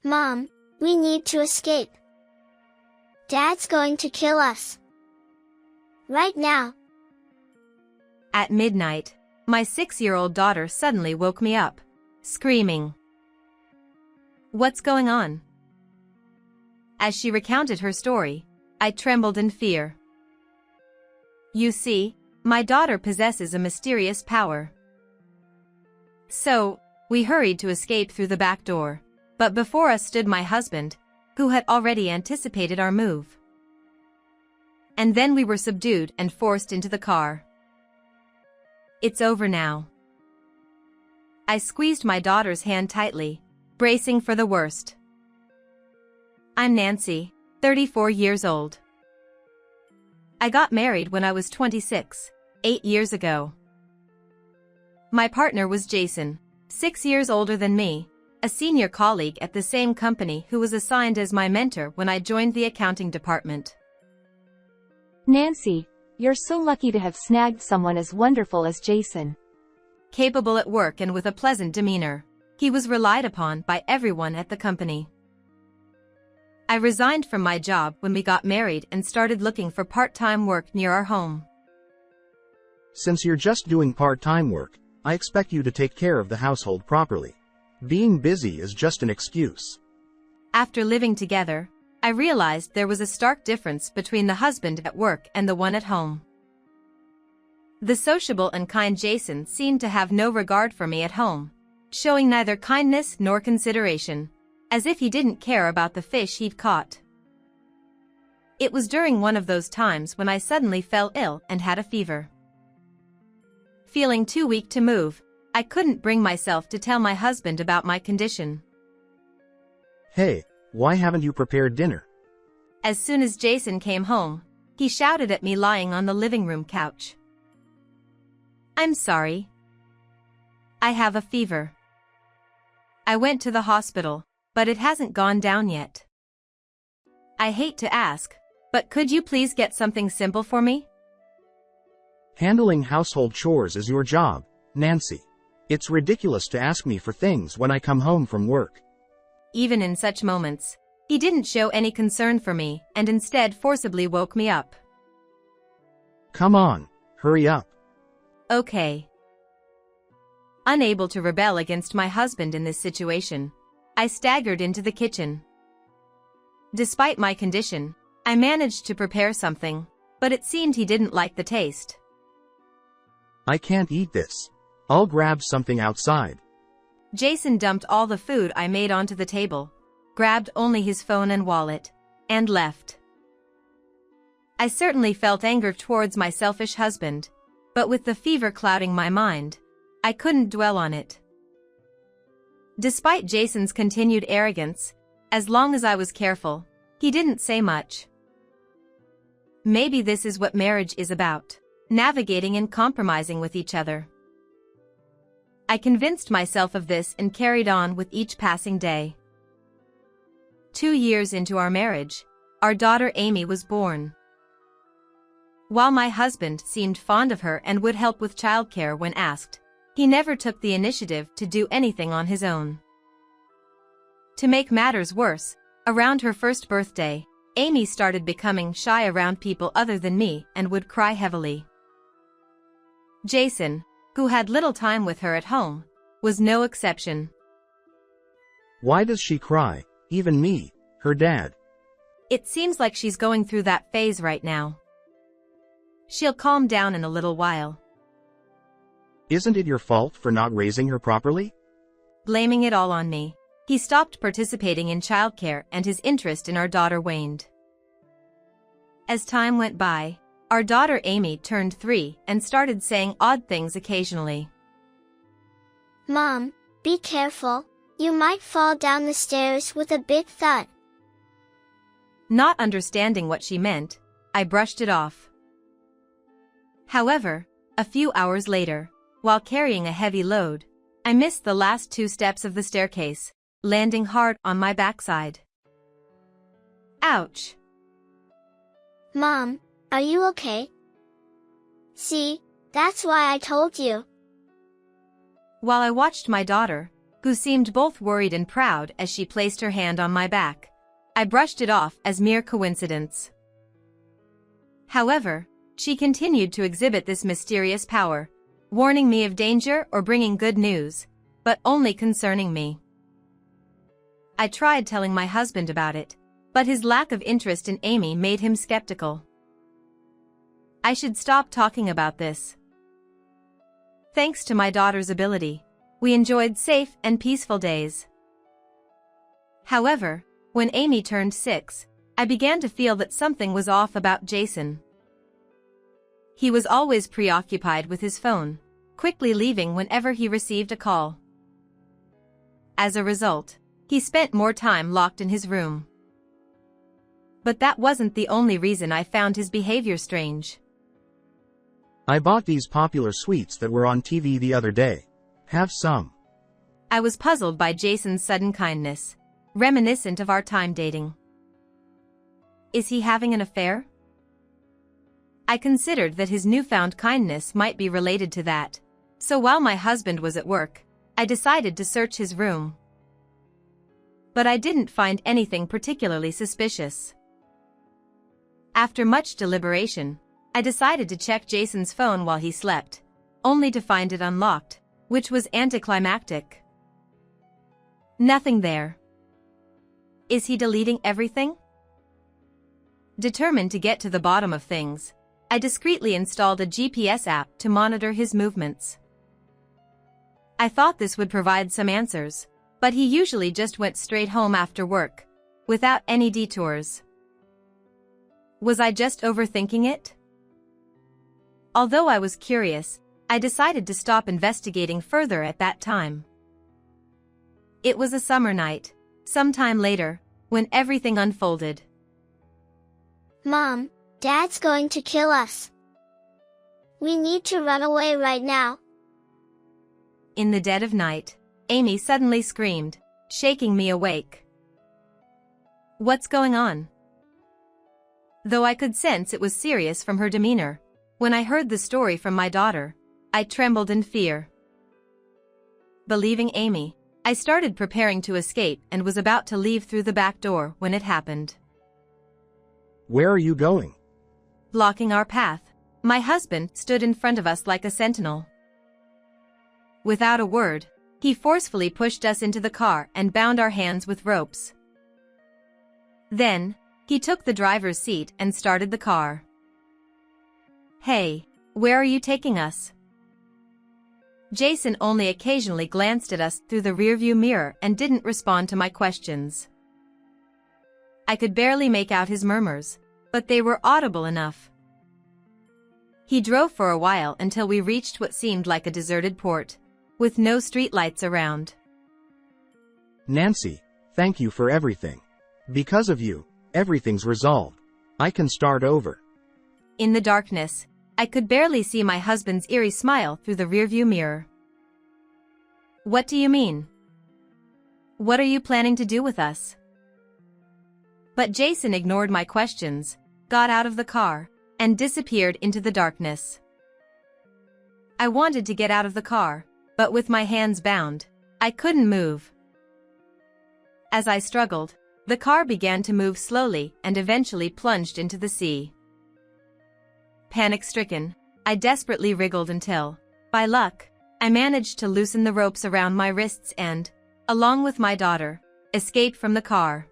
Mom, we need to escape. Dad's going to kill us. Right now. At midnight, my 6-year-old daughter suddenly woke me up, screaming. What's going on? As she recounted her story, I trembled in fear. You see, my daughter possesses a mysterious power. So, we hurried to escape through the back door, but before us stood my husband, who had already anticipated our move. And then we were subdued and forced into the car. It's over now. I squeezed my daughter's hand tightly, bracing for the worst. I'm Nancy, 34 years old. I got married when I was 26, 8 years ago. My partner was Jason, 6 years older than me, a senior colleague at the same company who was assigned as my mentor when I joined the accounting department. Nancy, you're so lucky to have snagged someone as wonderful as Jason. Capable at work and with a pleasant demeanor, he was relied upon by everyone at the company. I resigned from my job when we got married and started looking for part-time work near our home. Since you're just doing part-time work, I expect you to take care of the household properly. Being busy is just an excuse. After living together, I realized there was a stark difference between the husband at work and the one at home. The sociable and kind Jason seemed to have no regard for me at home, showing neither kindness nor consideration, as if he didn't care about the fish he'd caught. It was during one of those times when I suddenly fell ill and had a fever. Feeling too weak to move, I couldn't bring myself to tell my husband about my condition. Hey, why haven't you prepared dinner? As soon as Jason came home, he shouted at me lying on the living room couch. I'm sorry. I have a fever. I went to the hospital, but it hasn't gone down yet. I hate to ask, but could you please get something simple for me? Handling household chores is your job, Nancy. It's ridiculous to ask me for things when I come home from work. Even in such moments, he didn't show any concern for me and instead forcibly woke me up. Come on, hurry up. Okay. Unable to rebel against my husband in this situation, I staggered into the kitchen. Despite my condition, I managed to prepare something, but it seemed he didn't like the taste. I can't eat this. I'll grab something outside. Jason dumped all the food I made onto the table, grabbed only his phone and wallet, and left. I certainly felt anger towards my selfish husband, but with the fever clouding my mind, I couldn't dwell on it. Despite Jason's continued arrogance, as long as I was careful, he didn't say much. Maybe this is what marriage is about, navigating and compromising with each other. I convinced myself of this and carried on with each passing day. 2 years into our marriage, our daughter Amy was born. While my husband seemed fond of her and would help with childcare when asked, he never took the initiative to do anything on his own. To make matters worse, around her first birthday, Amy started becoming shy around people other than me and would cry heavily. Jason, who had little time with her at home, was no exception. Why does she cry? Even me, her dad. It seems like she's going through that phase right now. She'll calm down in a little while. Isn't it your fault for not raising her properly? Blaming it all on me, he stopped participating in childcare and his interest in our daughter waned. As time went by, our daughter Amy turned 3 and started saying odd things occasionally. Mom, be careful, you might fall down the stairs with a big thud. Not understanding what she meant, I brushed it off. However, a few hours later, while carrying a heavy load, I missed the last 2 steps of the staircase, landing hard on my backside. Ouch! Mom, are you okay? See, that's why I told you. While I watched my daughter, who seemed both worried and proud as she placed her hand on my back. I brushed it off as mere coincidence. However, she continued to exhibit this mysterious power, warning me of danger or bringing good news, but only concerning me. I tried telling my husband about it, but his lack of interest in Amy made him skeptical. I should stop talking about this. Thanks to my daughter's ability, we enjoyed safe and peaceful days. However, when Amy turned 6, I began to feel that something was off about Jason. He was always preoccupied with his phone, quickly leaving whenever he received a call. As a result, he spent more time locked in his room. But that wasn't the only reason I found his behavior strange. I bought these popular sweets that were on TV the other day. Have some. I was puzzled by Jason's sudden kindness, reminiscent of our time dating. Is he having an affair? I considered that his newfound kindness might be related to that, so while my husband was at work, I decided to search his room. But I didn't find anything particularly suspicious. After much deliberation, I decided to check Jason's phone while he slept, only to find it unlocked, which was anticlimactic. Nothing there. Is he deleting everything? Determined to get to the bottom of things, I discreetly installed a GPS app to monitor his movements. I thought this would provide some answers, but he usually just went straight home after work, without any detours. Was I just overthinking it? Although I was curious, I decided to stop investigating further at that time. It was a summer night, sometime later, when everything unfolded. Mom, Dad's going to kill us. We need to run away right now. In the dead of night, Amy suddenly screamed, shaking me awake. What's going on? Though I could sense it was serious from her demeanor, when I heard the story from my daughter, I trembled in fear. Believing Amy, I started preparing to escape and was about to leave through the back door when it happened. Where are you going? Blocking our path, my husband stood in front of us like a sentinel. Without a word, he forcefully pushed us into the car and bound our hands with ropes. Then, he took the driver's seat and started the car. Hey, where are you taking us? Jason only occasionally glanced at us through the rearview mirror and didn't respond to my questions. I could barely make out his murmurs, but they were audible enough. He drove for a while until we reached what seemed like a deserted port, with no streetlights around. Nancy, thank you for everything. Because of you, everything's resolved. I can start over. In the darkness, I could barely see my husband's eerie smile through the rearview mirror. What do you mean? What are you planning to do with us? But Jason ignored my questions, got out of the car, and disappeared into the darkness. I wanted to get out of the car, but with my hands bound, I couldn't move. As I struggled, the car began to move slowly and eventually plunged into the sea. Panic-stricken, I desperately wriggled until, by luck, I managed to loosen the ropes around my wrists and, along with my daughter, escaped from the car.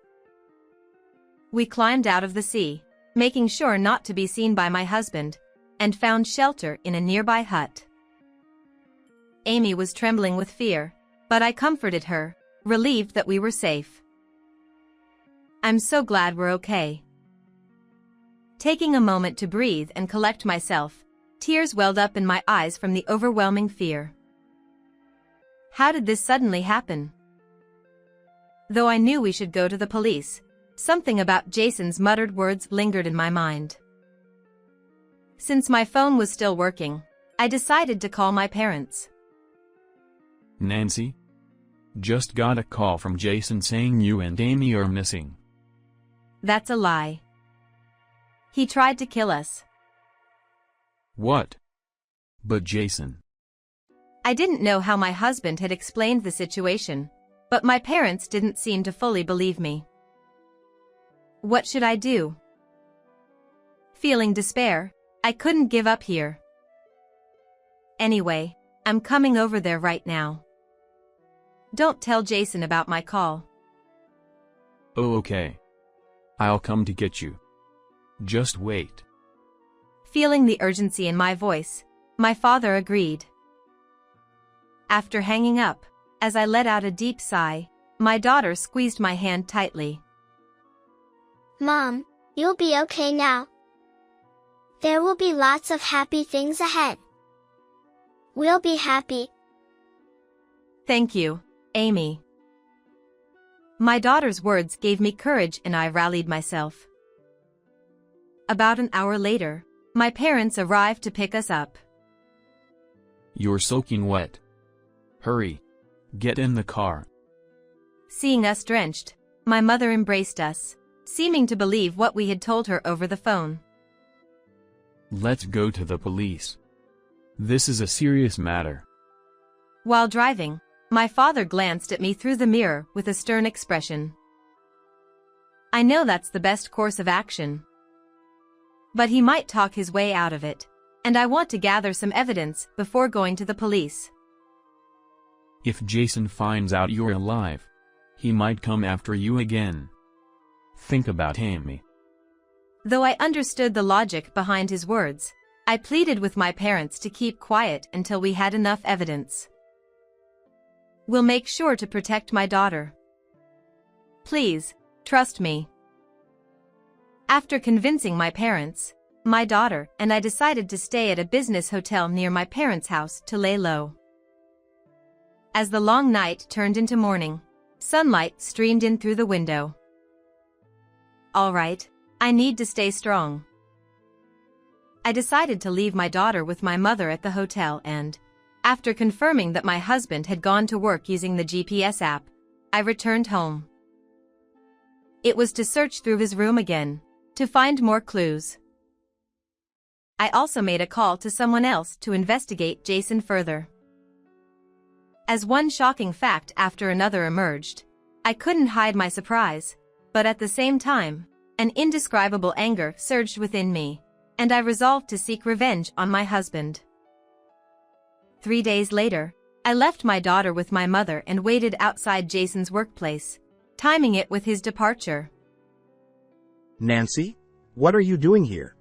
We climbed out of the sea, making sure not to be seen by my husband, and found shelter in a nearby hut. Amy was trembling with fear, but I comforted her, relieved that we were safe. I'm so glad we're okay. Taking a moment to breathe and collect myself, tears welled up in my eyes from the overwhelming fear. How did this suddenly happen? Though I knew we should go to the police, something about Jason's muttered words lingered in my mind. Since my phone was still working, I decided to call my parents. Nancy? Just got a call from Jason saying you and Amy are missing. That's a lie. He tried to kill us. What? But Jason. I didn't know how my husband had explained the situation, but my parents didn't seem to fully believe me. What should I do? Feeling despair, I couldn't give up here. Anyway, I'm coming over there right now. Don't tell Jason about my call. Oh, okay. I'll come to get you. Just wait. Feeling the urgency in my voice, my father agreed. After hanging up, as I let out a deep sigh, my daughter squeezed my hand tightly. Mom, you'll be okay now. There will be lots of happy things ahead. We'll be happy. Thank you, Amy. My daughter's words gave me courage and I rallied myself. About an hour later, my parents arrived to pick us up. You're soaking wet. Hurry. Get in the car. Seeing us drenched, my mother embraced us, seeming to believe what we had told her over the phone. Let's go to the police. This is a serious matter. While driving, my father glanced at me through the mirror with a stern expression. I know that's the best course of action. But he might talk his way out of it, and I want to gather some evidence before going to the police. If Jason finds out you're alive, he might come after you again. Think about Amy. Though I understood the logic behind his words, I pleaded with my parents to keep quiet until we had enough evidence. We'll make sure to protect my daughter. Please, trust me. After convincing my parents, my daughter and I decided to stay at a business hotel near my parents' house to lay low. As the long night turned into morning, sunlight streamed in through the window. All right, I need to stay strong. I decided to leave my daughter with my mother at the hotel and, after confirming that my husband had gone to work using the GPS app, I returned home. It was to search through his room again, to find more clues. I also made a call to someone else to investigate Jason further. As one shocking fact after another emerged, I couldn't hide my surprise, but at the same time, an indescribable anger surged within me, and I resolved to seek revenge on my husband. 3 days later, I left my daughter with my mother and waited outside Jason's workplace, timing it with his departure. Nancy? What are you doing here?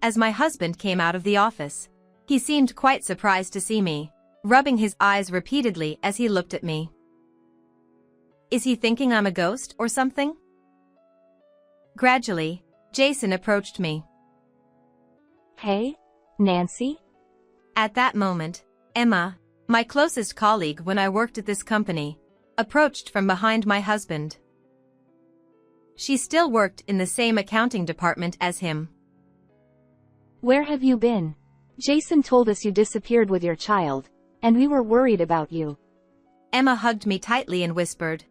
As my husband came out of the office, he seemed quite surprised to see me, rubbing his eyes repeatedly as he looked at me. Is he thinking I'm a ghost or something? Gradually, Jason approached me. Hey, Nancy? At that moment, Emma, my closest colleague when I worked at this company, approached from behind my husband. She still worked in the same accounting department as him. Where have you been? Jason told us you disappeared with your child, and we were worried about you. Emma hugged me tightly and whispered.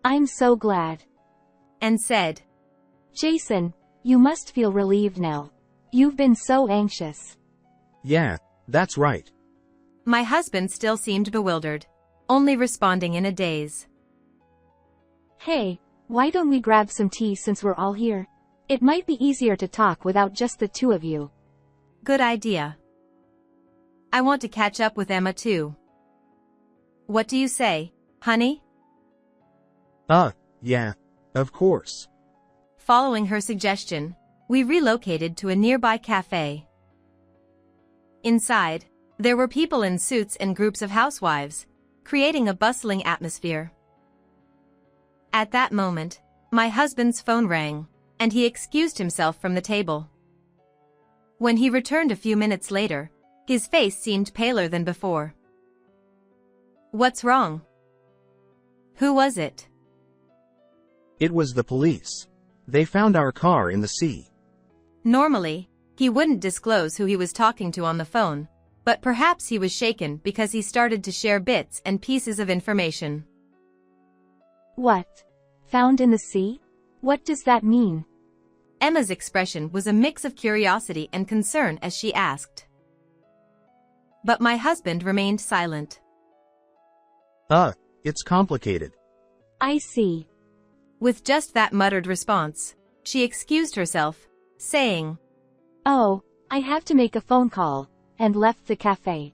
I'm so glad. And said, Jason, you must feel relieved now. You've been so anxious. Yeah, that's right. My husband still seemed bewildered, only responding in a daze. Hey, why don't we grab some tea since we're all here? It might be easier to talk without just the two of you. Good idea. I want to catch up with Emma too. What do you say, honey? Yeah, of course. Following her suggestion, we relocated to a nearby cafe. Inside, there were people in suits and groups of housewives, creating a bustling atmosphere. At that moment, my husband's phone rang, and he excused himself from the table. When he returned a few minutes later, his face seemed paler than before. What's wrong? Who was it? It was the police. They found our car in the sea. Normally, he wouldn't disclose who he was talking to on the phone, but perhaps he was shaken because he started to share bits and pieces of information. What? Found in the sea? What does that mean? Emma's expression was a mix of curiosity and concern as she asked. But my husband remained silent. It's complicated. I see. With just that muttered response, she excused herself, saying, "Oh, I have to make a phone call," and left the cafe.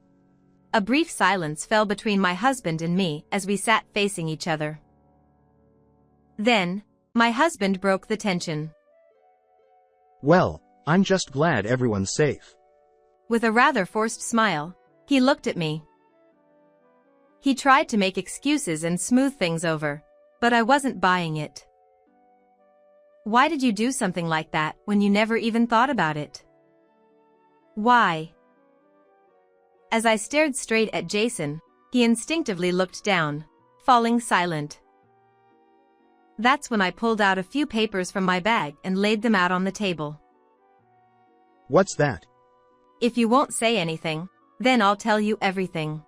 A brief silence fell between my husband and me as we sat facing each other. Then, my husband broke the tension. Well, I'm just glad everyone's safe. With a rather forced smile, he looked at me. He tried to make excuses and smooth things over, but I wasn't buying it. Why did you do something like that when you never even thought about it? Why? As I stared straight at Jason, he instinctively looked down, falling silent. That's when I pulled out a few papers from my bag and laid them out on the table. What's that? If you won't say anything, then I'll tell you everything.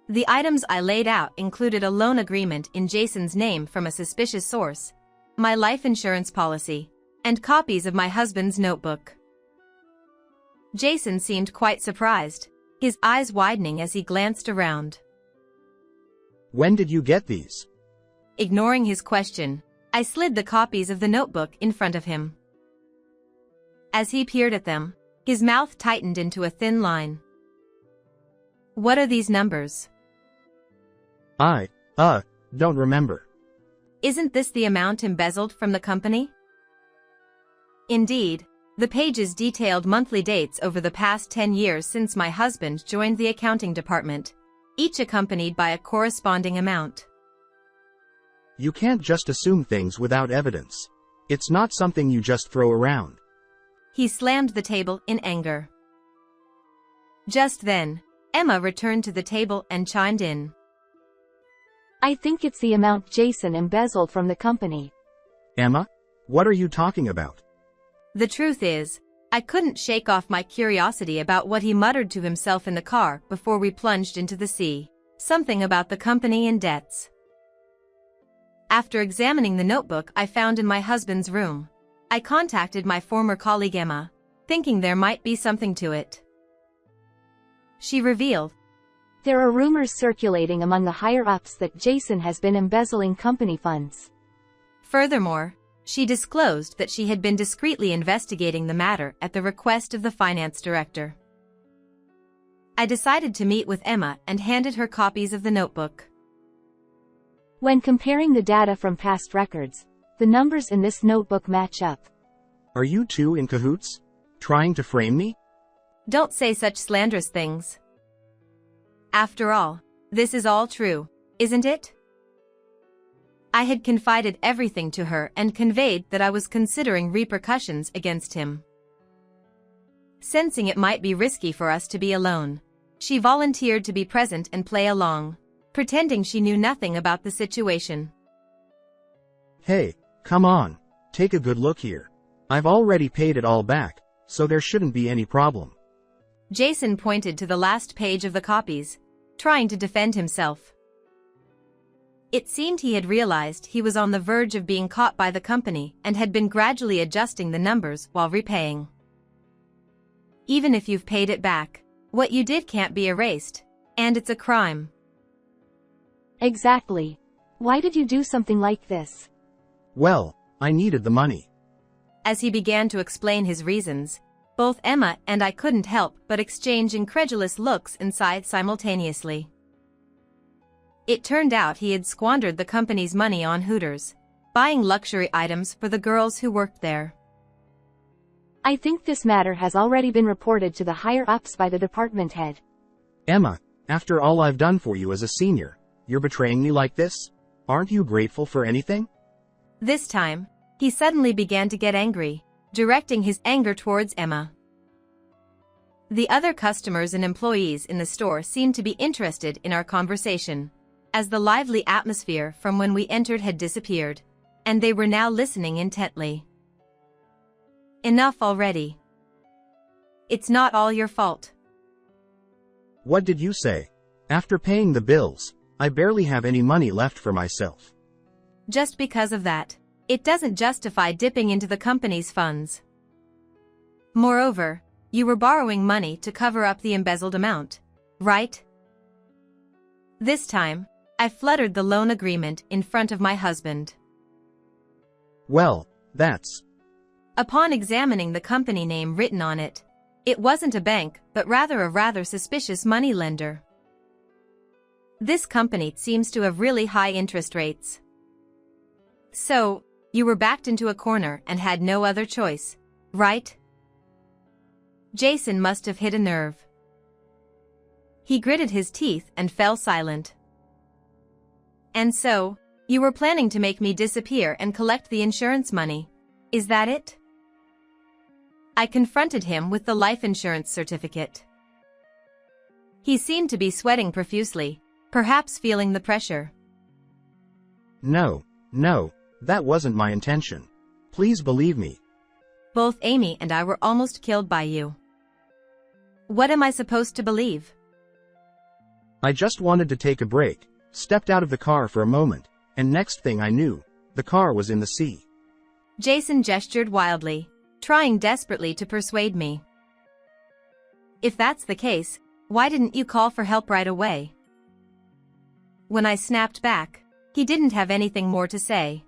The items I laid out included a loan agreement in Jason's name from a suspicious source, my life insurance policy, and copies of my husband's notebook. Jason seemed quite surprised, his eyes widening as he glanced around. When did you get these? Ignoring his question, I slid the copies of the notebook in front of him. As he peered at them, his mouth tightened into a thin line. What are these numbers? I don't remember. Isn't this the amount embezzled from the company? Indeed, the pages detailed monthly dates over the past 10 years since my husband joined the accounting department, each accompanied by a corresponding amount. You can't just assume things without evidence. It's not something you just throw around. He slammed the table in anger. Just then, Emma returned to the table and chimed in. I think it's the amount Jason embezzled from the company. Emma? What are you talking about? The truth is, I couldn't shake off my curiosity about what he muttered to himself in the car before we plunged into the sea. Something about the company and debts. After examining the notebook I found in my husband's room, I contacted my former colleague Emma, thinking there might be something to it. She revealed, There are rumors circulating among the higher-ups that Jason has been embezzling company funds. Furthermore, she disclosed that she had been discreetly investigating the matter at the request of the finance director. I decided to meet with Emma and handed her copies of the notebook. When comparing the data from past records, the numbers in this notebook match up. Are you two in cahoots? Trying to frame me? Don't say such slanderous things. After all, this is all true, isn't it? I had confided everything to her and conveyed that I was considering repercussions against him. Sensing it might be risky for us to be alone, she volunteered to be present and play along, pretending she knew nothing about the situation. Hey, come on, take a good look here. I've already paid it all back, so there shouldn't be any problem. Jason pointed to the last page of the copies, trying to defend himself. It seemed he had realized he was on the verge of being caught by the company and had been gradually adjusting the numbers while repaying. Even if you've paid it back, what you did can't be erased, and it's a crime. Exactly. Why did you do something like this? Well, I needed the money. As he began to explain his reasons, both Emma and I couldn't help but exchange incredulous looks and sigh simultaneously. It turned out he had squandered the company's money on Hooters, buying luxury items for the girls who worked there. I think this matter has already been reported to the higher-ups by the department head. Emma, after all I've done for you as a senior, you're betraying me like this? Aren't you grateful for anything? This time, he suddenly began to get angry, directing his anger towards Emma. The other customers and employees in the store seemed to be interested in our conversation, as the lively atmosphere from when we entered had disappeared, and they were now listening intently. Enough already. It's not all your fault. What did you say? After paying the bills, I barely have any money left for myself. Just because of that, it doesn't justify dipping into the company's funds. Moreover, you were borrowing money to cover up the embezzled amount, right? This time, I fluttered the loan agreement in front of my husband. Well, that's... Upon examining the company name written on it, it wasn't a bank but rather a rather suspicious moneylender. This company seems to have really high interest rates. So, you were backed into a corner and had no other choice, right? Jason must have hit a nerve. He gritted his teeth and fell silent. And so, you were planning to make me disappear and collect the insurance money, is that it? I confronted him with the life insurance certificate. He seemed to be sweating profusely, perhaps feeling the pressure. No, that wasn't my intention. Please believe me. Both Amy and I were almost killed by you. What am I supposed to believe? I just wanted to take a break, stepped out of the car for a moment, and next thing I knew, the car was in the sea. Jason gestured wildly, trying desperately to persuade me. If that's the case, why didn't you call for help right away? When I snapped back, he didn't have anything more to say.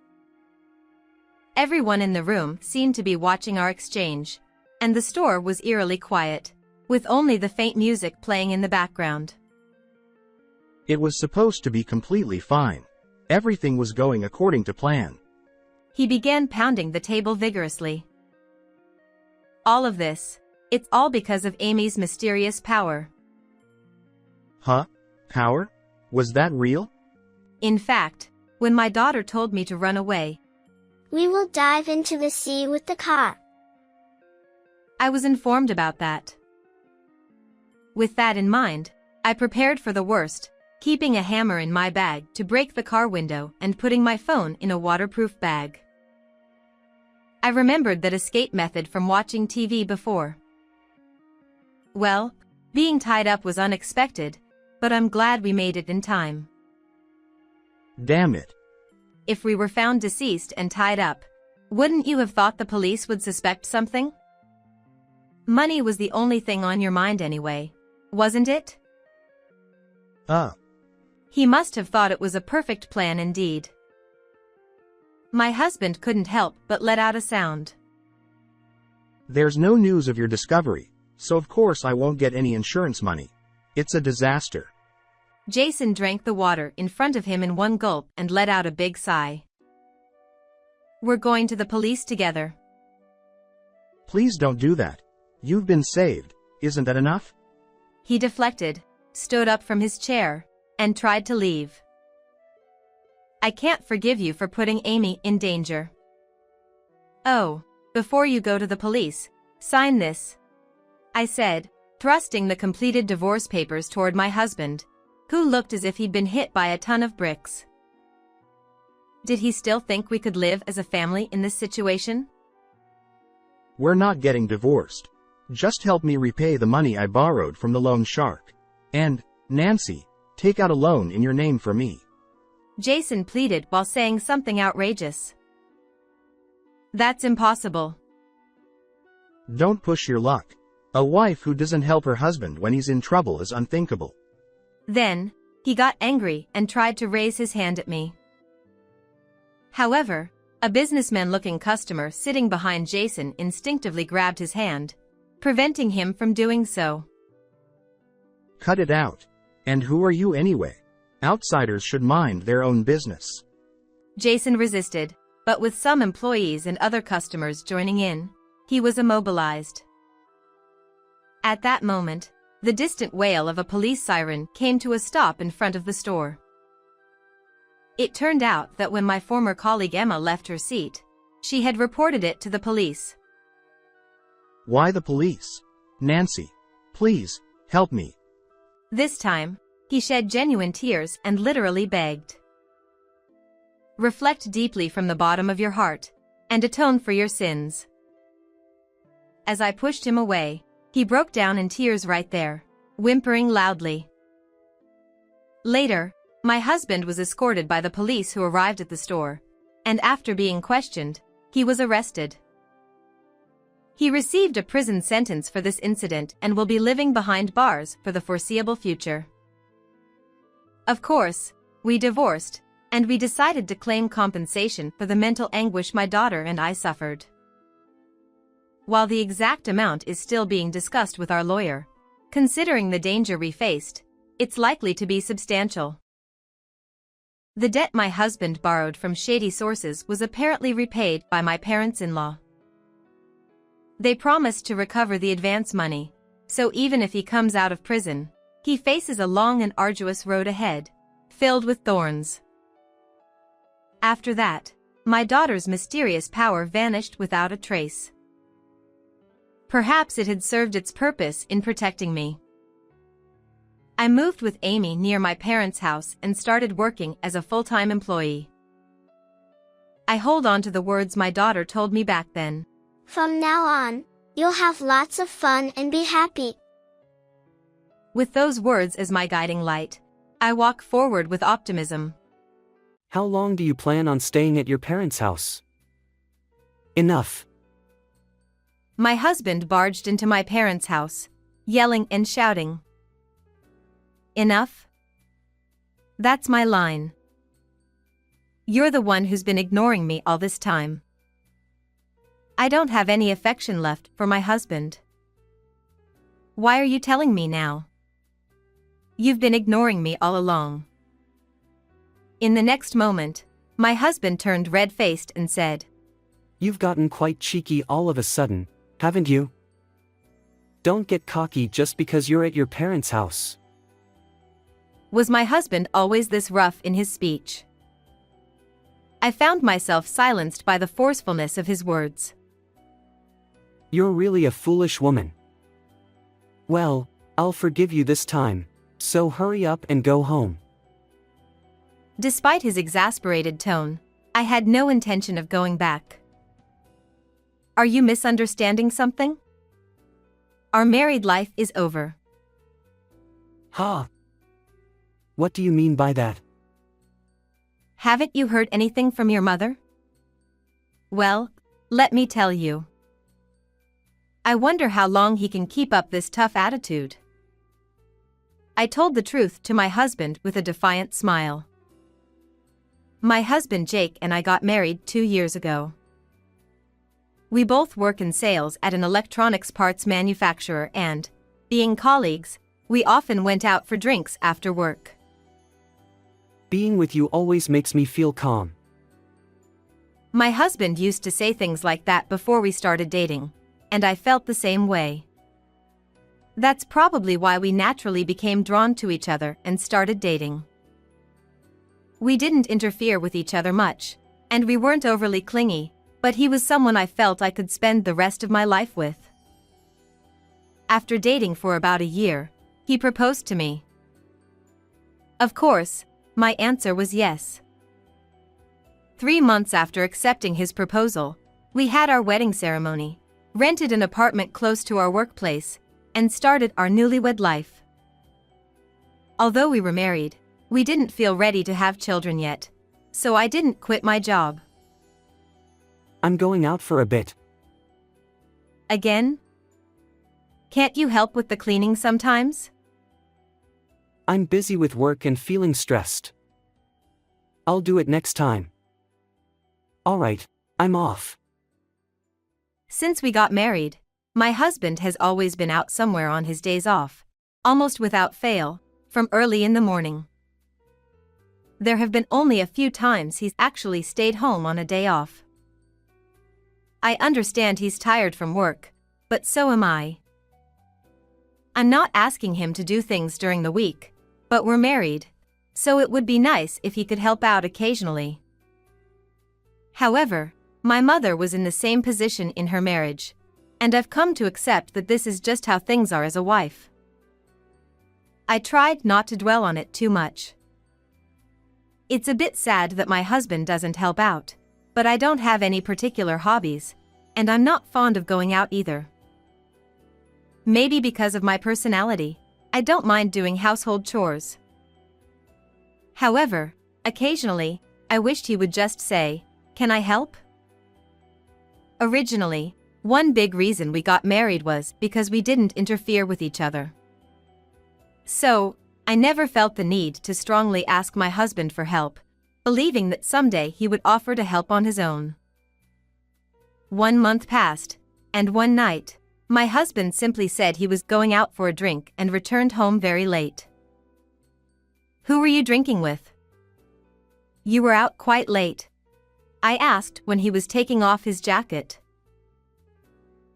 Everyone in the room seemed to be watching our exchange, and the store was eerily quiet, with only the faint music playing in the background. It was supposed to be completely fine. Everything was going according to plan. He began pounding the table vigorously. All of this, it's all because of Amy's mysterious power. Huh? Power? Was that real? In fact, when my daughter told me to run away, We will dive into the sea with the car. I was informed about that. With that in mind, I prepared for the worst, keeping a hammer in my bag to break the car window and putting my phone in a waterproof bag. I remembered that escape method from watching TV before. Well, being tied up was unexpected, but I'm glad we made it in time. Damn it. If we were found deceased and tied up, wouldn't you have thought the police would suspect something? Money was the only thing on your mind anyway, wasn't it? He must have thought it was a perfect plan indeed. My husband couldn't help but let out a sound. There's no news of your discovery, so of course I won't get any insurance money. It's a disaster. Jason drank the water in front of him in one gulp and let out a big sigh. We're going to the police together. Please don't do that. You've been saved, isn't that enough? He deflected, stood up from his chair, and tried to leave. I can't forgive you for putting Amy in danger. Oh, before you go to the police, sign this, I said, thrusting the completed divorce papers toward my husband, who looked as if he'd been hit by a ton of bricks. Did he still think we could live as a family in this situation? We're not getting divorced. Just help me repay the money I borrowed from the loan shark. And, Nancy, take out a loan in your name for me. Jason pleaded while saying something outrageous. That's impossible. Don't push your luck. A wife who doesn't help her husband when he's in trouble is unthinkable. Then, he got angry and tried to raise his hand at me. However, a businessman-looking customer sitting behind Jason instinctively grabbed his hand, preventing him from doing so. Cut it out. And who are you anyway? Outsiders should mind their own business. Jason resisted, but with some employees and other customers joining in, he was immobilized. At that moment, the distant wail of a police siren came to a stop in front of the store. It turned out that when my former colleague Emma left her seat, she had reported it to the police. Why the police? Nancy, please, help me. This time, he shed genuine tears and literally begged. Reflect deeply from the bottom of your heart, and atone for your sins. As I pushed him away, he broke down in tears right there, whimpering loudly. Later, my husband was escorted by the police who arrived at the store, and after being questioned, he was arrested. He received a prison sentence for this incident and will be living behind bars for the foreseeable future. Of course, we divorced, and we decided to claim compensation for the mental anguish my daughter and I suffered. While the exact amount is still being discussed with our lawyer, considering the danger we faced, it's likely to be substantial. The debt my husband borrowed from shady sources was apparently repaid by my parents-in-law. They promised to recover the advance money, so even if he comes out of prison, he faces a long and arduous road ahead, filled with thorns. After that, my daughter's mysterious power vanished without a trace. Perhaps it had served its purpose in protecting me. I moved with Amy near my parents' house and started working as a full-time employee. I hold on to the words my daughter told me back then. From now on, you'll have lots of fun and be happy. With those words as my guiding light, I walk forward with optimism. How long do you plan on staying at your parents' house? Enough. My husband barged into my parents' house, yelling and shouting. Enough? That's my line. You're the one who's been ignoring me all this time. I don't have any affection left for my husband. Why are you telling me now? You've been ignoring me all along. In the next moment, my husband turned red-faced and said, You've gotten quite cheeky all of a sudden, haven't you? Don't get cocky just because you're at your parents' house. Was my husband always this rough in his speech? I found myself silenced by the forcefulness of his words. You're really a foolish woman. Well, I'll forgive you this time, so hurry up and go home. Despite his exasperated tone, I had no intention of going back. Are you misunderstanding something? Our married life is over. Ha! What do you mean by that? Haven't you heard anything from your mother? Well, let me tell you. I wonder how long he can keep up this tough attitude. I told the truth to my husband with a defiant smile. My husband Jake and I got married 2 years ago. We both work in sales at an electronics parts manufacturer and, being colleagues, we often went out for drinks after work. Being with you always makes me feel calm. My husband used to say things like that before we started dating, and I felt the same way. That's probably why we naturally became drawn to each other and started dating. We didn't interfere with each other much, and we weren't overly clingy, but he was someone I felt I could spend the rest of my life with. After dating for about a year, he proposed to me. Of course, my answer was yes. 3 months after accepting his proposal, we had our wedding ceremony, rented an apartment close to our workplace, and started our newlywed life. Although we were married, we didn't feel ready to have children yet, so I didn't quit my job. I'm going out for a bit. Again? Can't you help with the cleaning sometimes? I'm busy with work and feeling stressed. I'll do it next time. Alright, I'm off. Since we got married, my husband has always been out somewhere on his days off, almost without fail, from early in the morning. There have been only a few times he's actually stayed home on a day off. I understand he's tired from work, but so am I. I'm not asking him to do things during the week, but we're married, so it would be nice if he could help out occasionally. However, my mother was in the same position in her marriage, and I've come to accept that this is just how things are as a wife. I tried not to dwell on it too much. It's a bit sad that my husband doesn't help out, but I don't have any particular hobbies, and I'm not fond of going out either. Maybe because of my personality, I don't mind doing household chores. However, occasionally, I wished he would just say, "Can I help?" Originally, One big reason we got married was because we didn't interfere with each other. So, I never felt the need to strongly ask my husband for help, believing that someday he would offer to help on his own. 1 month passed, and one night, my husband simply said he was going out for a drink and returned home very late. "Who were you drinking with? You were out quite late," I asked when he was taking off his jacket.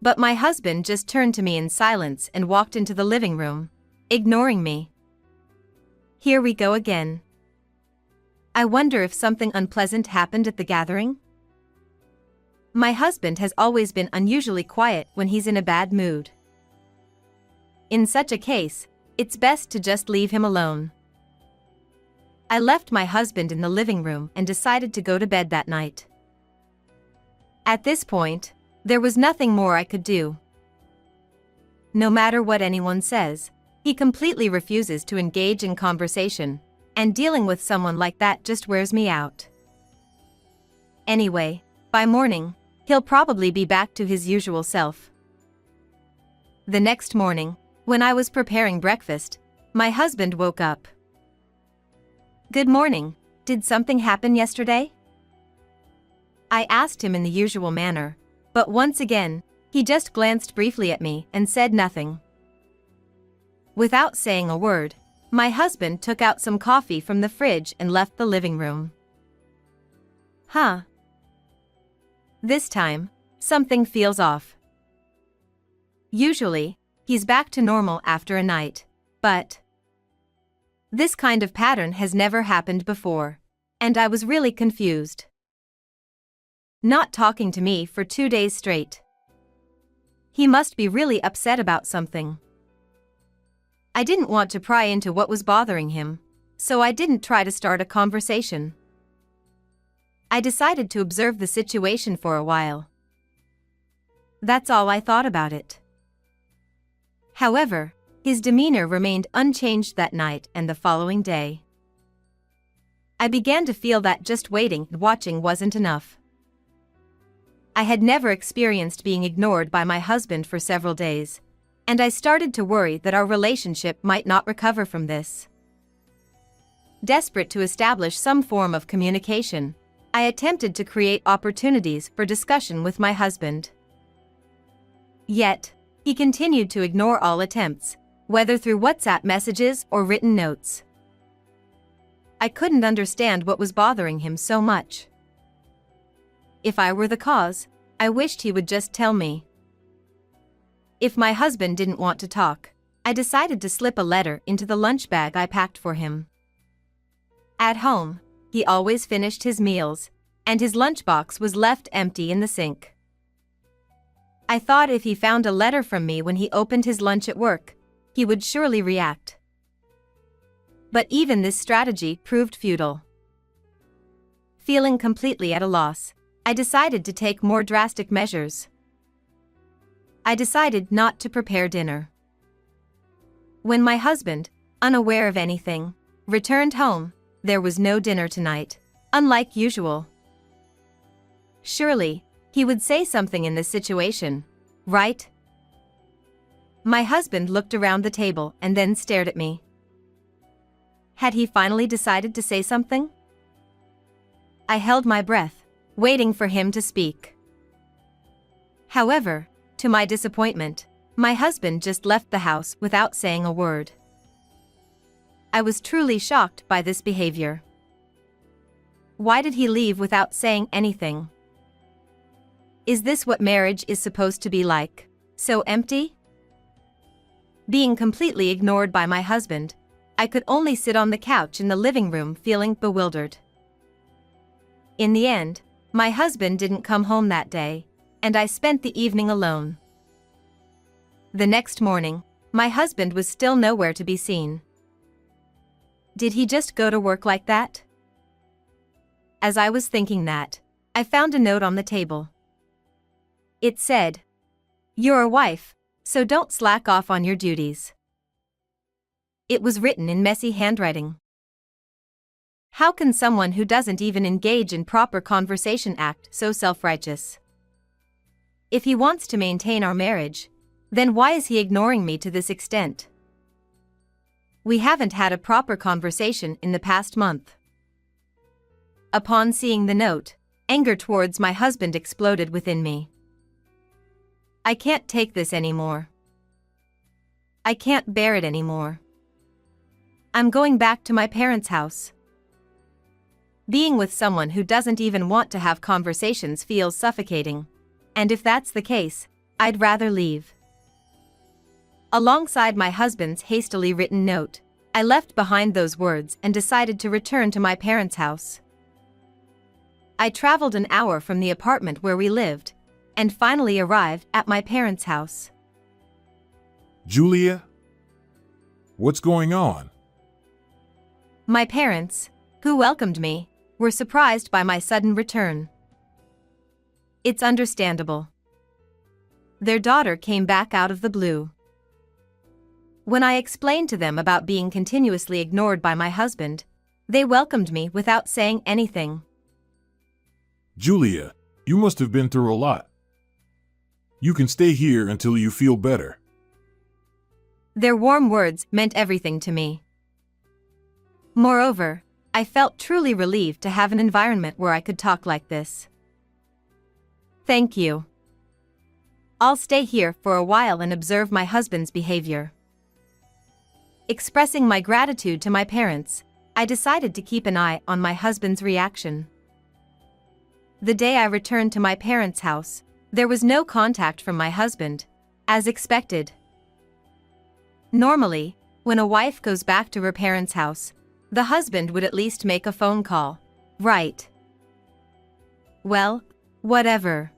But my husband just turned to me in silence and walked into the living room, ignoring me. Here we go again. I wonder if something unpleasant happened at the gathering? My husband has always been unusually quiet when he's in a bad mood. In such a case, it's best to just leave him alone. I left my husband in the living room and decided to go to bed that night. At this point, there was nothing more I could do. No matter what anyone says, he completely refuses to engage in conversation, and dealing with someone like that just wears me out. Anyway, by morning, he'll probably be back to his usual self. The next morning, when I was preparing breakfast, my husband woke up. "Good morning, did something happen yesterday?" I asked him in the usual manner, but once again, he just glanced briefly at me and said nothing. Without saying a word, my husband took out some coffee from the fridge and left the living room. Huh. This time, something feels off. Usually, he's back to normal after a night, but this kind of pattern has never happened before, and I was really confused. Not talking to me for 2 days straight. He must be really upset about something. I didn't want to pry into what was bothering him, so I didn't try to start a conversation. I decided to observe the situation for a while. That's all I thought about it. However, his demeanor remained unchanged that night and the following day. I began to feel that just waiting and watching wasn't enough. I had never experienced being ignored by my husband for several days, and I started to worry that our relationship might not recover from this. Desperate to establish some form of communication, I attempted to create opportunities for discussion with my husband. Yet, he continued to ignore all attempts, whether through WhatsApp messages or written notes. I couldn't understand what was bothering him so much. If I were the cause, I wished he would just tell me. If my husband didn't want to talk, I decided to slip a letter into the lunch bag I packed for him. At home, he always finished his meals, and his lunchbox was left empty in the sink. I thought if he found a letter from me when he opened his lunch at work, he would surely react. But even this strategy proved futile. Feeling completely at a loss, I decided to take more drastic measures. I decided not to prepare dinner. When my husband, unaware of anything, returned home, there was no dinner tonight, unlike usual. Surely, he would say something in this situation, right? My husband looked around the table and then stared at me. Had he finally decided to say something? I held my breath, waiting for him to speak. However, to my disappointment, my husband just left the house without saying a word. I was truly shocked by this behavior. Why did he leave without saying anything? Is this what marriage is supposed to be like? So empty? Being completely ignored by my husband, I could only sit on the couch in the living room feeling bewildered. In the end, my husband didn't come home that day, and I spent the evening alone. The next morning, my husband was still nowhere to be seen. Did he just go to work like that? As I was thinking that, I found a note on the table. It said, "You're a wife, so don't slack off on your duties." It was written in messy handwriting. How can someone who doesn't even engage in proper conversation act so self-righteous? If he wants to maintain our marriage, then why is he ignoring me to this extent? We haven't had a proper conversation in the past month. Upon seeing the note, anger towards my husband exploded within me. I can't take this anymore. I can't bear it anymore. I'm going back to my parents' house. Being with someone who doesn't even want to have conversations feels suffocating, and if that's the case, I'd rather leave. Alongside my husband's hastily written note, I left behind those words and decided to return to my parents' house. I traveled an hour from the apartment where we lived, and finally arrived at my parents' house. Julia? What's going on? My parents, who welcomed me, were surprised by my sudden return. It's understandable. Their daughter came back out of the blue. When I explained to them about being continuously ignored by my husband, they welcomed me without saying anything. Julia, you must have been through a lot. You can stay here until you feel better. Their warm words meant everything to me. Moreover, I felt truly relieved to have an environment where I could talk like this. Thank you. I'll stay here for a while and observe my husband's behavior. Expressing my gratitude to my parents, I decided to keep an eye on my husband's reaction. The day I returned to my parents' house, there was no contact from my husband, as expected. Normally, when a wife goes back to her parents' house, the husband would at least make a phone call, right? Well, whatever.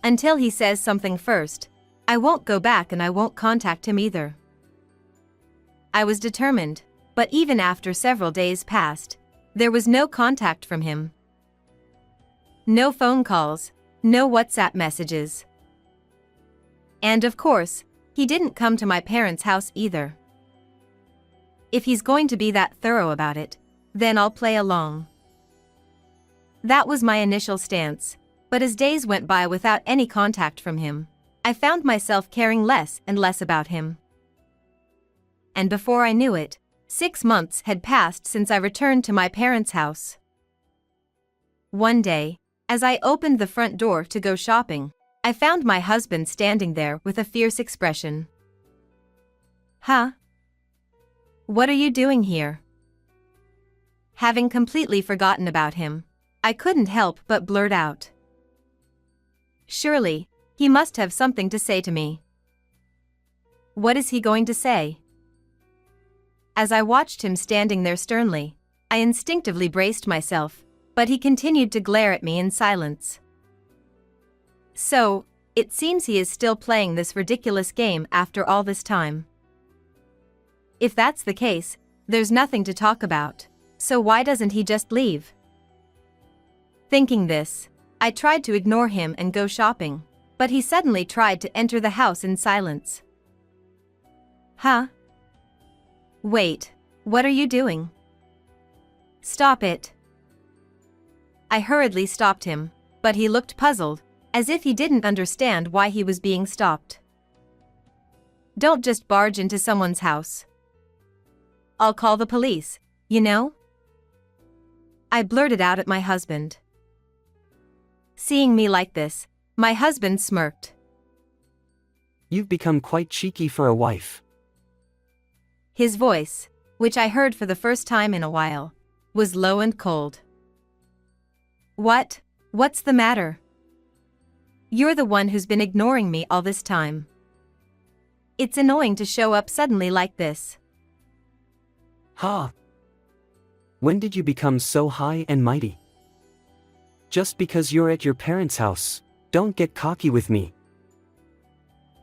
Until he says something first, I won't go back and I won't contact him either. I was determined, but even after several days passed, there was no contact from him. No phone calls, no WhatsApp messages. And of course, he didn't come to my parents' house either. If he's going to be that thorough about it, then I'll play along. That was my initial stance, but as days went by without any contact from him, I found myself caring less and less about him. And before I knew it, 6 months had passed since I returned to my parents' house. One day, as I opened the front door to go shopping, I found my husband standing there with a fierce expression. Huh? What are you doing here? Having completely forgotten about him, I couldn't help but blurt out. Surely, he must have something to say to me. What is he going to say? As I watched him standing there sternly, I instinctively braced myself, but he continued to glare at me in silence. So, it seems he is still playing this ridiculous game after all this time. If that's the case, there's nothing to talk about, so why doesn't he just leave? Thinking this, I tried to ignore him and go shopping, but he suddenly tried to enter the house in silence. Huh? Wait, what are you doing? Stop it. I hurriedly stopped him, but he looked puzzled, as if he didn't understand why he was being stopped. Don't just barge into someone's house. I'll call the police, you know? I blurted out at my husband. Seeing me like this, my husband smirked. You've become quite cheeky for a wife. His voice, which I heard for the first time in a while, was low and cold. What's the matter? You're the one who's been ignoring me all this time. It's annoying to show up suddenly like this. Ha! When did you become so high and mighty? Just because you're at your parents' house, don't get cocky with me.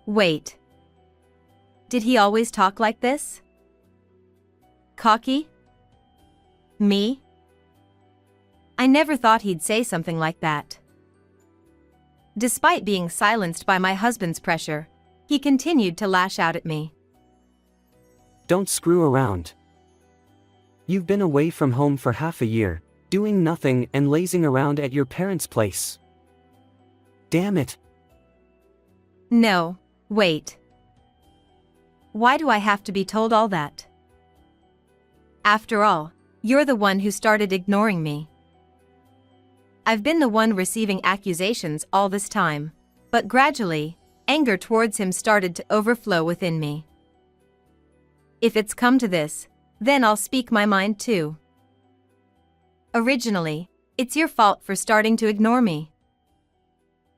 Wait. Did he always talk like this? Cocky? Me? I never thought he'd say something like that. Despite being silenced by my husband's pressure, he continued to lash out at me. Don't screw around. You've been away from home for half a year, doing nothing and lazing around at your parents' place. Damn it. No, wait. Why do I have to be told all that? After all, you're the one who started ignoring me. I've been the one receiving accusations all this time, but gradually, anger towards him started to overflow within me. If it's come to this, then I'll speak my mind too. Originally, it's your fault for starting to ignore me.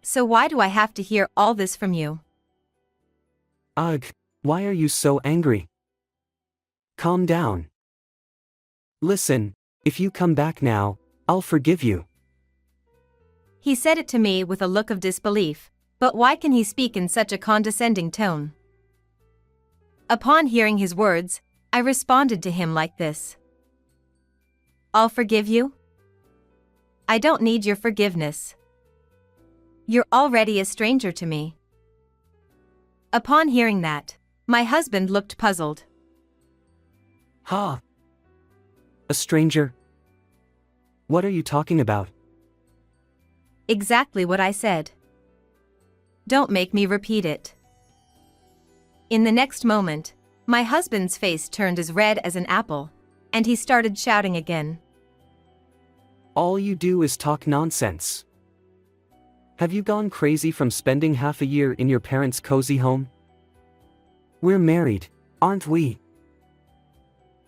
So why do I have to hear all this from you? Ugh, why are you so angry? Calm down. Listen, if you come back now, I'll forgive you. He said it to me with a look of disbelief, but why can he speak in such a condescending tone? Upon hearing his words, I responded to him like this. I'll forgive you? I don't need your forgiveness. You're already a stranger to me. Upon hearing that, my husband looked puzzled. Ha! A stranger? What are you talking about? Exactly what I said. Don't make me repeat it. In the next moment, my husband's face turned as red as an apple, and he started shouting again. All you do is talk nonsense. Have you gone crazy from spending half a year in your parents' cozy home? We're married, aren't we?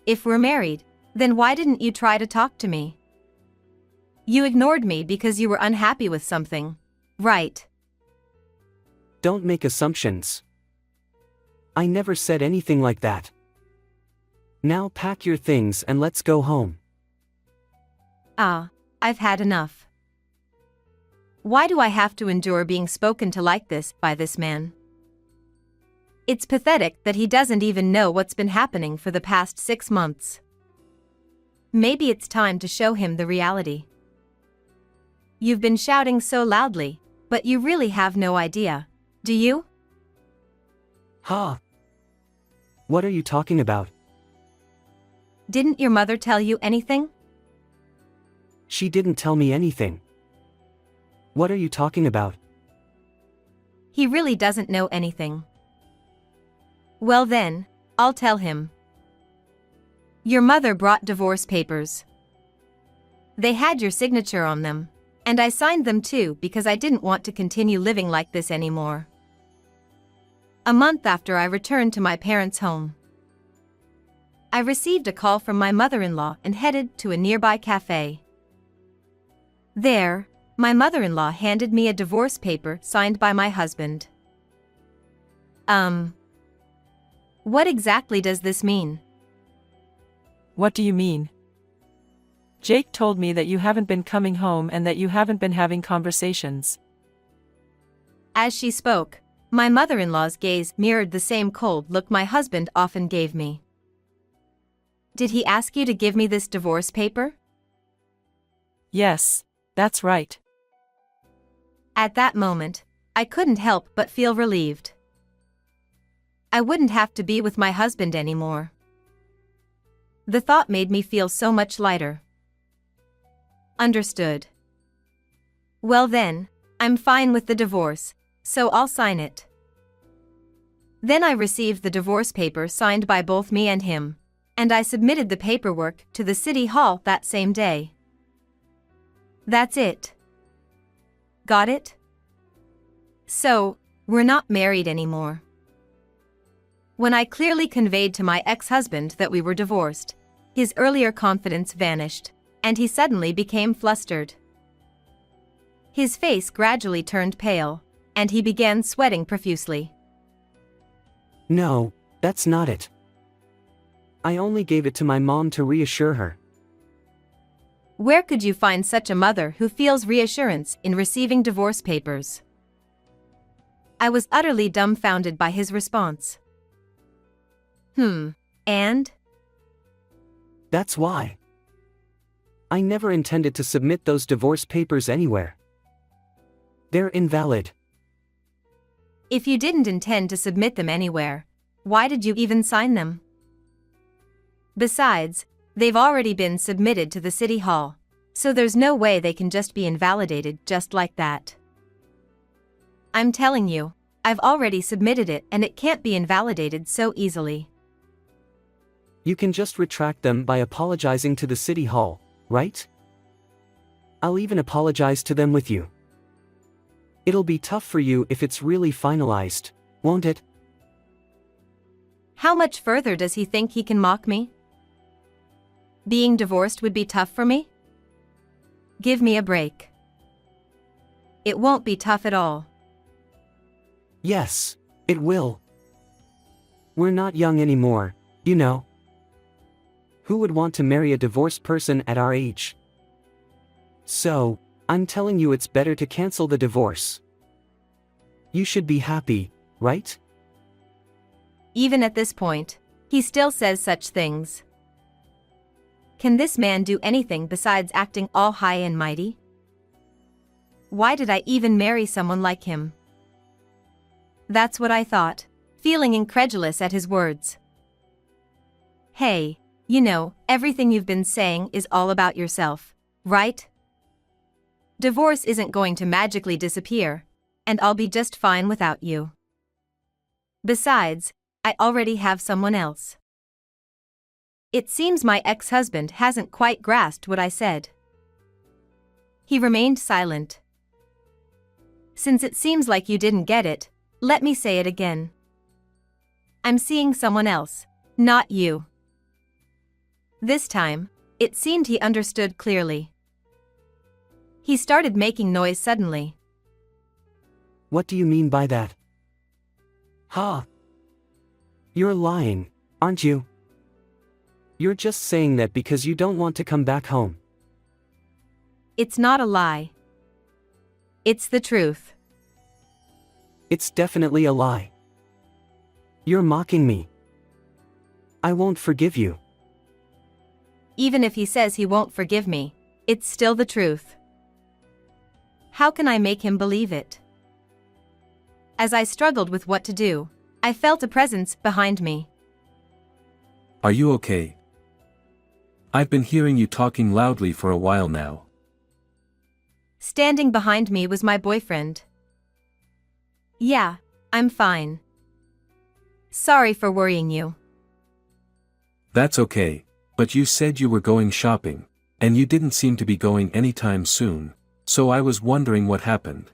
If we're married, then why didn't you try to talk to me? You ignored me because you were unhappy with something, right? Don't make assumptions. I never said anything like that. Now pack your things and let's go home. I've had enough. Why do I have to endure being spoken to like this by this man? It's pathetic that he doesn't even know what's been happening for the past 6 months. Maybe it's time to show him the reality. You've been shouting so loudly, but you really have no idea, do you? Ha! What are you talking about? Didn't your mother tell you anything? She didn't tell me anything. What are you talking about? He really doesn't know anything. Well then, I'll tell him. Your mother brought divorce papers. They had your signature on them, and I signed them too because I didn't want to continue living like this anymore. A month after I returned to my parents' home, I received a call from my mother-in-law and headed to a nearby cafe. There, my mother-in-law handed me a divorce paper signed by my husband. What exactly does this mean? What do you mean? Jake told me that you haven't been coming home and that you haven't been having conversations. As she spoke, my mother-in-law's gaze mirrored the same cold look my husband often gave me. Did he ask you to give me this divorce paper? Yes, that's right. At that moment, I couldn't help but feel relieved. I wouldn't have to be with my husband anymore. The thought made me feel so much lighter. Understood. Well then, I'm fine with the divorce, so I'll sign it. Then I received the divorce paper signed by both me and him, and I submitted the paperwork to the city hall that same day. That's it. Got it? So, we're not married anymore. When I clearly conveyed to my ex-husband that we were divorced, his earlier confidence vanished, and he suddenly became flustered. His face gradually turned pale, and he began sweating profusely. No, that's not it. I only gave it to my mom to reassure her. Where could you find such a mother who feels reassurance in receiving divorce papers? I was utterly dumbfounded by his response. And? That's why. I never intended to submit those divorce papers anywhere. They're invalid. If you didn't intend to submit them anywhere, why did you even sign them? Besides, they've already been submitted to the city hall, so there's no way they can just be invalidated just like that. I'm telling you, I've already submitted it and it can't be invalidated so easily. You can just retract them by apologizing to the city hall, right? I'll even apologize to them with you. It'll be tough for you if it's really finalized, won't it? How much further does he think he can mock me? Being divorced would be tough for me? Give me a break. It won't be tough at all. Yes, it will. We're not young anymore, you know. Who would want to marry a divorced person at our age? So, I'm telling you it's better to cancel the divorce. You should be happy, right? Even at this point, he still says such things. Can this man do anything besides acting all high and mighty? Why did I even marry someone like him? That's what I thought, feeling incredulous at his words. Hey, you know, everything you've been saying is all about yourself, right? Divorce isn't going to magically disappear, and I'll be just fine without you. Besides, I already have someone else. It seems my ex-husband hasn't quite grasped what I said. He remained silent. Since it seems like you didn't get it, let me say it again. I'm seeing someone else, not you. This time, it seemed he understood clearly. He started making noise suddenly. What do you mean by that? Huh? You're lying, aren't you? You're just saying that because you don't want to come back home. It's not a lie. It's the truth. It's definitely a lie. You're mocking me. I won't forgive you. Even if he says he won't forgive me, it's still the truth. How can I make him believe it? As I struggled with what to do, I felt a presence behind me. Are you okay? I've been hearing you talking loudly for a while now. Standing behind me was my boyfriend. Yeah, I'm fine. Sorry for worrying you. That's okay, but you said you were going shopping, and you didn't seem to be going anytime soon, so I was wondering what happened.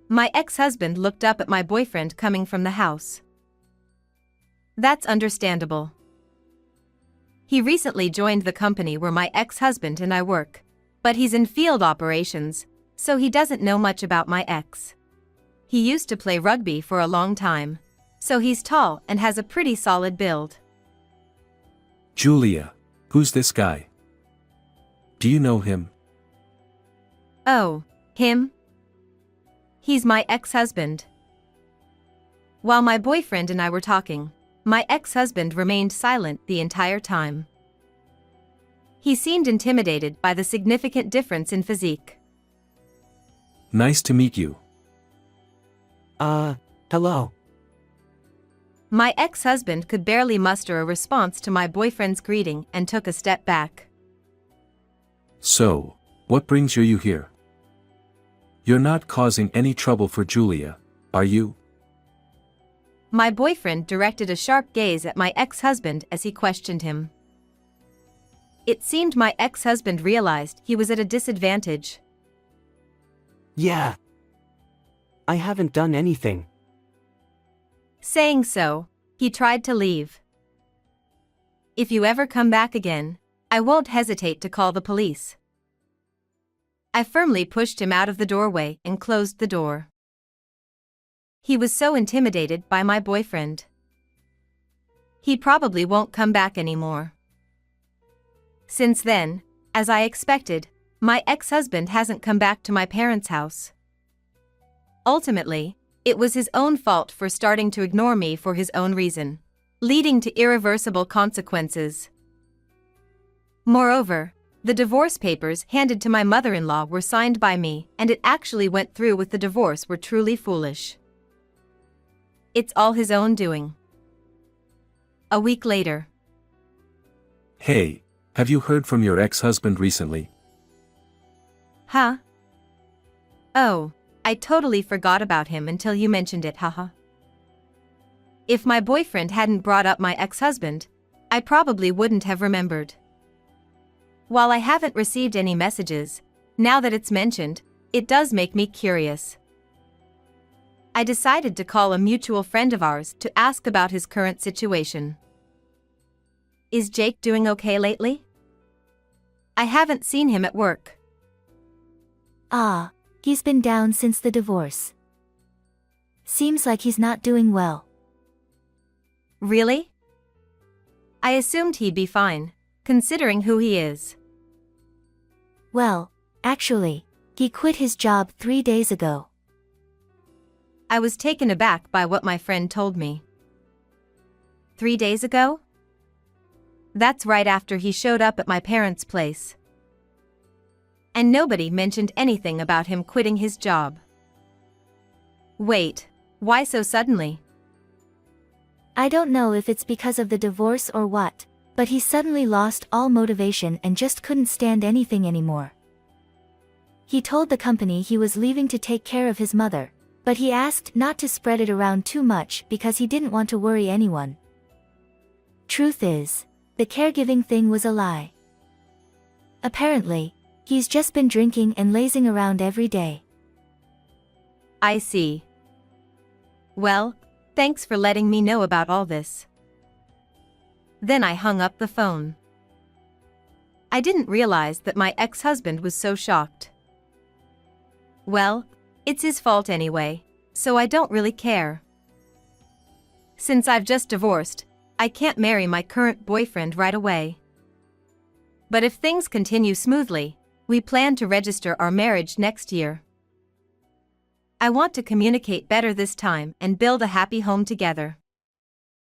My ex-husband looked up at my boyfriend coming from the house. That's understandable. He recently joined the company where my ex-husband and I work, but he's in field operations, so he doesn't know much about my ex. He used to play rugby for a long time, so he's tall and has a pretty solid build. Julia, who's this guy? Do you know him? Oh, him? He's my ex-husband. While my boyfriend and I were talking, my ex-husband remained silent the entire time. He seemed intimidated by the significant difference in physique. Nice to meet you. Hello. My ex-husband could barely muster a response to my boyfriend's greeting and took a step back. So, what brings you here? You're not causing any trouble for Julia, are you? My boyfriend directed a sharp gaze at my ex-husband as he questioned him. It seemed my ex-husband realized he was at a disadvantage. Yeah. I haven't done anything. Saying so, he tried to leave. If you ever come back again, I won't hesitate to call the police. I firmly pushed him out of the doorway and closed the door. He was so intimidated by my boyfriend. He probably won't come back anymore. Since then, as I expected, my ex-husband hasn't come back to my parents' house. Ultimately, it was his own fault for starting to ignore me for his own reason, leading to irreversible consequences. Moreover, the divorce papers handed to my mother-in-law were signed by me, and it actually went through with the divorce were truly foolish. It's all his own doing. A week later. Hey, have you heard from your ex-husband recently? Huh? Oh, I totally forgot about him until you mentioned it, haha. If my boyfriend hadn't brought up my ex-husband, I probably wouldn't have remembered. While I haven't received any messages, now that it's mentioned, it does make me curious. I decided to call a mutual friend of ours to ask about his current situation. Is Jake doing okay lately? I haven't seen him at work. Ah, he's been down since the divorce. Seems like he's not doing well. Really? I assumed he'd be fine, considering who he is. Well, actually, he quit his job 3 days ago. I was taken aback by what my friend told me. 3 days ago? That's right after he showed up at my parents' place. And nobody mentioned anything about him quitting his job. Wait, why so suddenly? I don't know if it's because of the divorce or what, but he suddenly lost all motivation and just couldn't stand anything anymore. He told the company he was leaving to take care of his mother, but he asked not to spread it around too much because he didn't want to worry anyone. Truth is, the caregiving thing was a lie. Apparently, he's just been drinking and lazing around every day. I see. Well, thanks for letting me know about all this. Then I hung up the phone. I didn't realize that my ex-husband was so shocked. Well, it's his fault anyway, so I don't really care. Since I've just divorced, I can't marry my current boyfriend right away. But if things continue smoothly, we plan to register our marriage next year. I want to communicate better this time and build a happy home together.